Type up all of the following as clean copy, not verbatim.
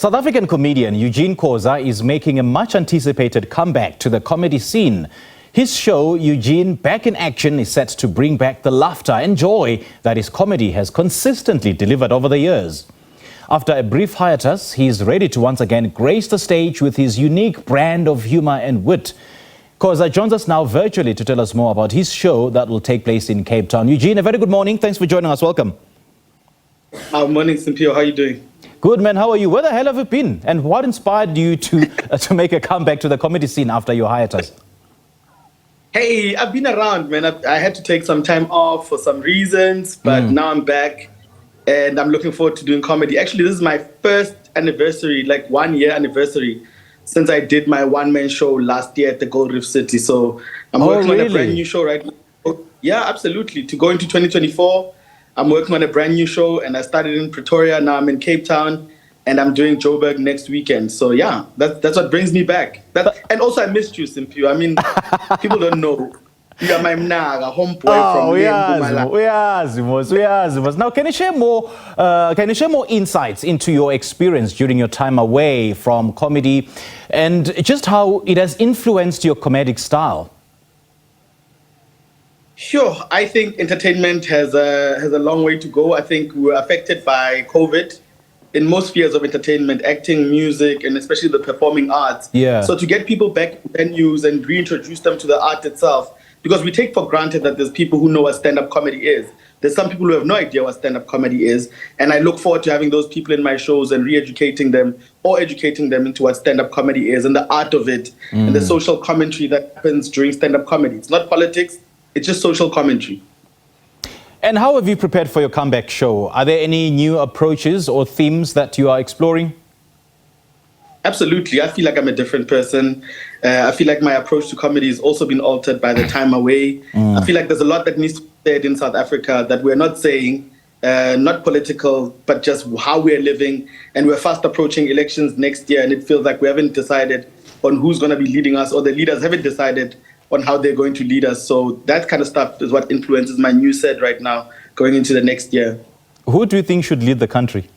South African comedian Eugene Khoza is making a much-anticipated comeback to the comedy scene. His show, Eugene Back in Action, is set to bring back the laughter and joy that his comedy has consistently delivered over the years. After a brief hiatus, he is ready to once again grace the stage with his unique brand of humour and wit. Khoza joins us now virtually to tell us more about his show that will take place in Cape Town. Eugene, a very good morning. Thanks for joining us. Welcome. Morning, Simpio. How are you doing? Good, man. How are you? Where the hell have you been? And what inspired you to make a comeback to the comedy scene after your hiatus? Hey, I've been around, man. I had to take some time off for some reasons, but now I'm back and I'm looking forward to doing comedy. Actually, this is my first anniversary, like 1 year anniversary, since I did my one-man show last year at the Gold Reef City. So I'm working on a brand new show right now. Yeah, absolutely. To go into 2024, I'm working on a brand new show, and I started in Pretoria. Now I'm in Cape Town, and I'm doing Joburg next weekend. So yeah, that's what brings me back. And also I missed you, Simpio. I mean, people don't know. You are my mnaga, homeboy from Mpumalanga. Now, can you share more insights into your experience during your time away from comedy, and just how it has influenced your comedic style? Sure. I think entertainment has a long way to go. I think we were affected by COVID in most spheres of entertainment, acting, music, and especially the performing arts. Yeah. So to get people back in venues and reintroduce them to the art itself, because we take for granted that there's people who know what stand-up comedy is. There's some people who have no idea what stand-up comedy is, and I look forward to having those people in my shows and re-educating them or educating them into what stand-up comedy is and the art of it and the social commentary that happens during stand-up comedy. It's not politics. It's just social commentary. And how have you prepared for your comeback show? Are there any new approaches or themes that you are exploring? Absolutely. I feel like I'm a different person. I feel like my approach to comedy has also been altered by the time away. I feel like there's a lot that needs to be said in South Africa that we're not saying, not political, but just how we're living. And we're fast approaching elections next year, and it feels like we haven't decided on who's going to be leading us, or the leaders haven't decided on how they're going to lead us. So that kind of stuff is what influences my new set right now going into the next year. Who do you think should lead the country?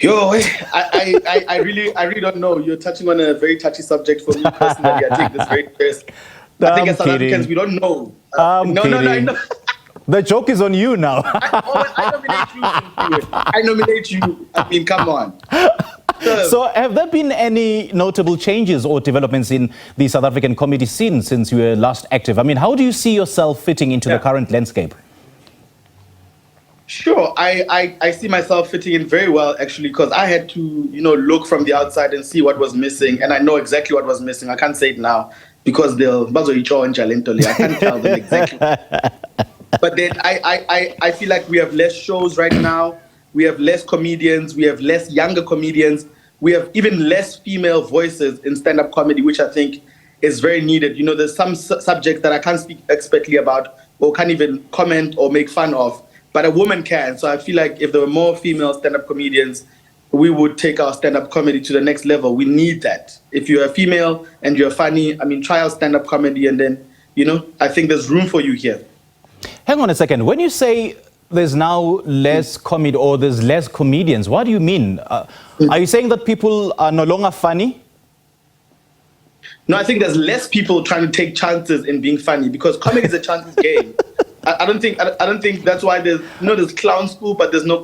I really don't know. You're touching on a very touchy subject for me personally. I take this very seriously. I think as South Africans, we don't know. No. The joke is on you now. I nominate you. I mean, come on. So have there been any notable changes or developments in the South African comedy scene since you were last active? I mean, how do you see yourself fitting into the current landscape? Sure. I see myself fitting in very well, actually, because I had to, look from the outside and see what was missing. And I know exactly what was missing. I can't say it now because I can't tell them exactly. But then I feel like we have less shows right now. We have less comedians. We have less younger comedians. We have even less female voices in stand-up comedy, which I think is very needed. There's some subjects that I can't speak expertly about or can't even comment or make fun of, but a woman can. So I feel like if there were more female stand-up comedians, we would take our stand-up comedy to the next level. We need that. If you're a female and you're funny, try out stand-up comedy, and then, I think there's room for you here. Hang on a second. When you say there's now less comedy or there's less comedians, what do you mean? Are you saying that people are no longer funny? No, I think there's less people trying to take chances in being funny, because comedy is a chances game. I don't think that's why there's clown school, but there's no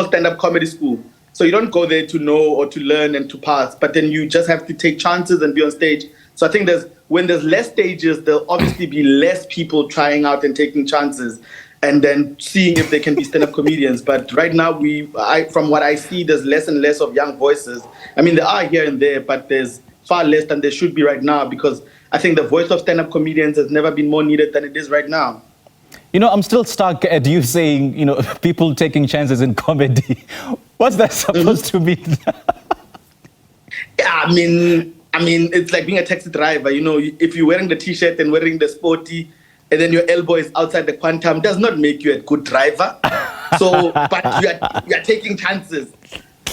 stand-up comedy school. So you don't go there to know or to learn and to pass, but then you just have to take chances and be on stage. So I think when there's less stages, there'll obviously be less people trying out and taking chances and then seeing if they can be stand-up comedians. But right now, from what I see, there's less and less of young voices. There are here and there, but there's far less than there should be right now, because I think the voice of stand-up comedians has never been more needed than it is right now. I'm still stuck at you saying, people taking chances in comedy. What's that supposed to mean? Yeah, it's like being a taxi driver. If you're wearing the T-shirt and wearing the sporty, and then your elbow is outside the quantum, does not make you a good driver. So, but you are taking chances.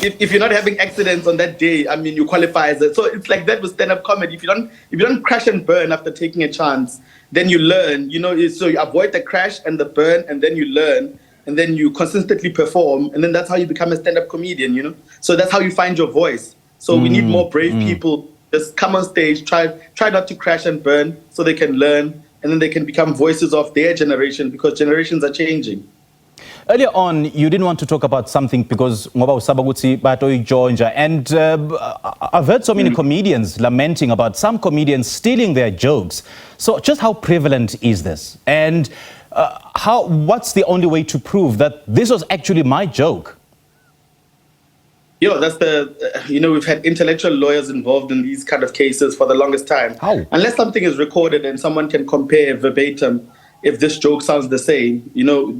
If you're not having accidents on that day, you qualify as it. So it's like that with stand-up comedy. If you don't crash and burn after taking a chance, then you learn. So you avoid the crash and the burn, and then you learn. and then you consistently perform, and then that's how you become a stand-up comedian, you know? So that's how you find your voice. So we need more brave people. Just come on stage, try not to crash and burn so they can learn, and then they can become voices of their generation because generations are changing. Earlier on, you didn't want to talk about something because ngoba usaba ukuthi batoyijoinja, and I've heard so many comedians lamenting about some comedians stealing their jokes. So just how prevalent is this? And what's the only way to prove that this was actually my joke? That's we've had intellectual lawyers involved in these kind of cases for the longest time. How? Unless something is recorded and someone can compare verbatim, if this joke sounds the same,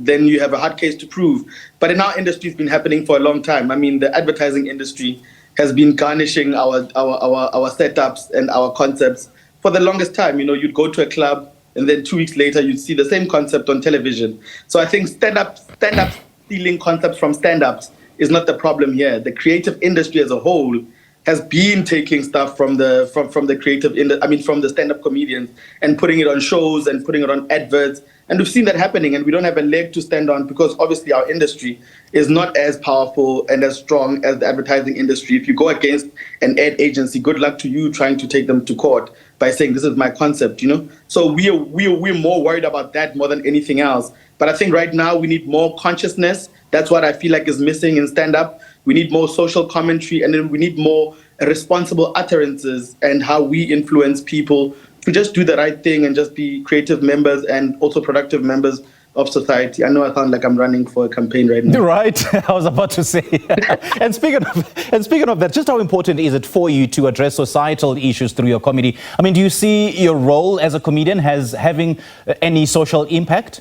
then you have a hard case to prove. But in our industry, it's been happening for a long time. I mean, the advertising industry has been garnishing our setups and our concepts for the longest time. You'd go to a club and then 2 weeks later, you'd see the same concept on television. So I think stand-up stealing concepts from stand-ups is not the problem here. The creative industry as a whole has been taking stuff from the from the stand-up comedians and putting it on shows and putting it on adverts. And we've seen that happening, and we don't have a leg to stand on because obviously our industry is not as powerful and as strong as the advertising industry. If you go against an ad agency, good luck to you trying to take them to court by saying this is my concept, So we're more worried about that more than anything else. But I think right now we need more consciousness. That's what I feel like is missing in stand-up. We need more social commentary, and then we need more responsible utterances and how we influence people to just do the right thing and just be creative members and also productive members of society. I know I sound like I'm running for a campaign right now. Right, I was about to say. And speaking of that, just how important is it for you to address societal issues through your comedy? I mean, do you see your role as a comedian as having any social impact?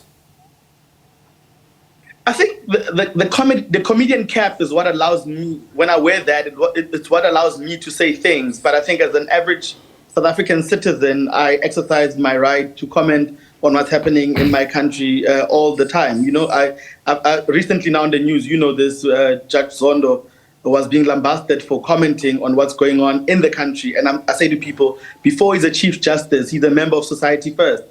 I think the comedian cap is what allows me, when I wear that, it's what allows me to say things. But I think as an average South African citizen, I exercise my right to comment on what's happening in my country all the time. I recently now in the news, this Judge Zondo was being lambasted for commenting on what's going on in the country. And I say to people, before he's a Chief Justice, he's a member of society first.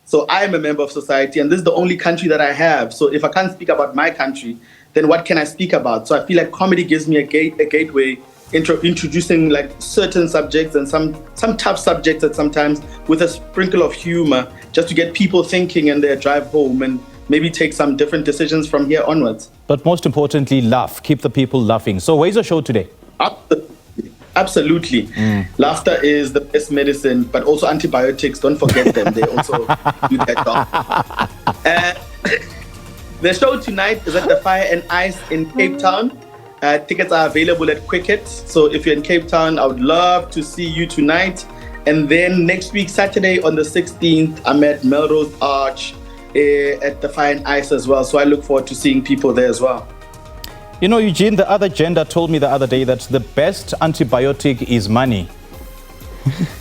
So I am a member of society, and this is the only country that I have. So if I can't speak about my country, then what can I speak about? So I feel like comedy gives me a gateway, introducing like certain subjects and some tough subjects at sometimes with a sprinkle of humor, just to get people thinking in their drive home and maybe take some different decisions from here onwards. But most importantly, laugh. Keep the people laughing. So where's the show today? Absolutely. Laughter is the best medicine, but also antibiotics. Don't forget them. They also do their job. The show tonight is at the Fire and Ice in Cape Town. Tickets are available at Quicket. So if you're in Cape Town, I would love to see you tonight. And then next week, Saturday on the 16th, I'm at Melrose Arch at the Fire and Ice as well. So I look forward to seeing people there as well. Eugene, the other gender told me the other day that the best antibiotic is money.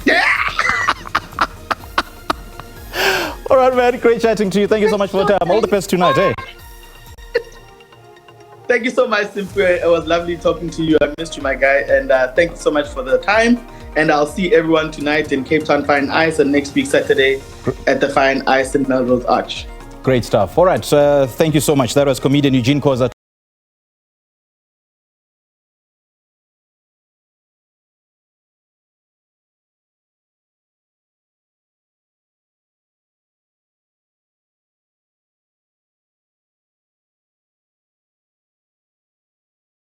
Yeah! All right, man. Great chatting to you. Thank you so much for the time. All the best tonight, eh? Thank you so much, Simpwe. It was lovely talking to you. I missed you, my guy. And thank you so much for the time. And I'll see everyone tonight in Cape Town Fire and Ice, and next week, Saturday, at the Fire and Ice in Melrose Arch. Great stuff. All right. Thank you so much. That was comedian Eugene Khoza.